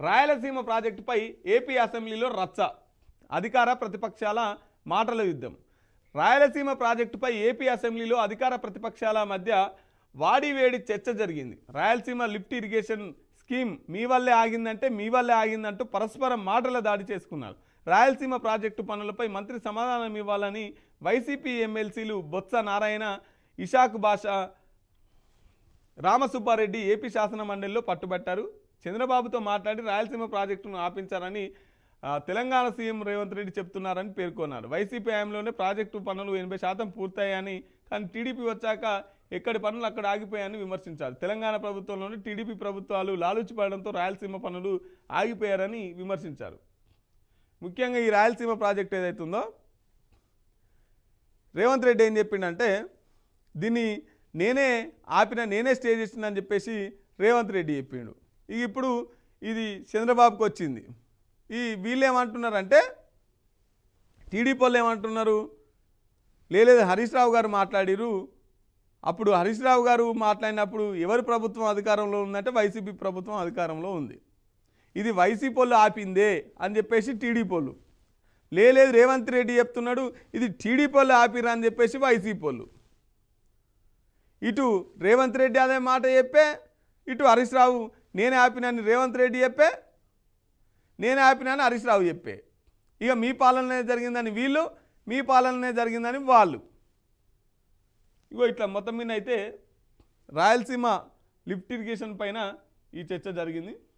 రాయలసీమ ప్రాజెక్టుపై ఏపీ అసెంబ్లీలో రచ్చ, అధికార ప్రతిపక్షాల మాటల యుద్ధం. రాయలసీమ ప్రాజెక్టుపై ఏపీ అసెంబ్లీలో అధికార ప్రతిపక్షాల మధ్య వాడివేడి చర్చ జరిగింది. రాయలసీమ లిఫ్ట్ ఇరిగేషన్ స్కీమ్ మీ వల్లే ఆగిందంటే మీ వల్లే ఆగిందంటూ పరస్పరం మాటల దాడి చేసుకున్నారు. రాయలసీమ ప్రాజెక్టు పనులపై మంత్రి సమాధానం ఇవ్వాలని వైసీపీ ఎమ్మెల్సీలు బొత్స నారాయణ, ఇషాక్ బాషా, రామసుబ్బారెడ్డి ఏపీ శాసన మండలిలో పట్టుబట్టారు. చంద్రబాబుతో మాట్లాడి రాయలసీమ ప్రాజెక్టును ఆపించారని తెలంగాణ సీఎం రేవంత్ రెడ్డి చెప్తున్నారని పేర్కొన్నారు. వైసీపీ హయాంలోనే ప్రాజెక్టు పనులు 80% పూర్తయ్యాయని, కానీ టీడీపీ వచ్చాక ఎక్కడి పనులు అక్కడ ఆగిపోయాయని విమర్శించారు. తెలంగాణ ప్రభుత్వంలోని టీడీపీ ప్రభుత్వాలు లాలూచిపడడంతో రాయలసీమ పనులు ఆగిపోయారని విమర్శించారు. ముఖ్యంగా ఈ రాయలసీమ ప్రాజెక్ట్ ఏదైతుందో రేవంత్ రెడ్డి ఏం చెప్పిండంటే, దీన్ని నేనే ఆపిన, నేనే స్టే చేసిందని చెప్పేసి రేవంత్ రెడ్డి చెప్పిండు. ఇప్పుడు ఇది చంద్రబాబుకి వచ్చింది. వీళ్ళు ఏమంటున్నారంటే, టీడీపీ వాళ్ళు ఏమంటున్నారు, లేదు హరీష్ రావు గారు మాట్లాడిరు. అప్పుడు హరీష్ రావు గారు మాట్లాడినప్పుడు ఎవరి ప్రభుత్వం అధికారంలో ఉందంటే వైసీపీ ప్రభుత్వం అధికారంలో ఉంది. ఇది వైసీపీ వాళ్ళు ఆపిందే అని చెప్పేసి టీడీపీ వాళ్ళు. లేదు రేవంత్ రెడ్డి చెప్తున్నాడు ఇది టీడీపీ వాళ్ళు ఆపిరా అని చెప్పేసి వైసీపీ వాళ్ళు. ఇటు రేవంత్ రెడ్డి అదే మాట చెప్పే, ఇటు హరీష్ రావు నేనే ఆపినని రేవంత్ రెడ్డి చెప్పే, నేనే ఆపినని హరీష్ రావు చెప్పే. ఇక మీ పాలననే జరిగిందని వీళ్ళు, మీ పాలననే జరిగిందని వాళ్ళు. ఇగో ఇట్లా మొత్తం మీద అయితే రాయలసీమ లిఫ్ట్ ఇరిగేషన్ పైన ఈ చర్చ జరిగింది.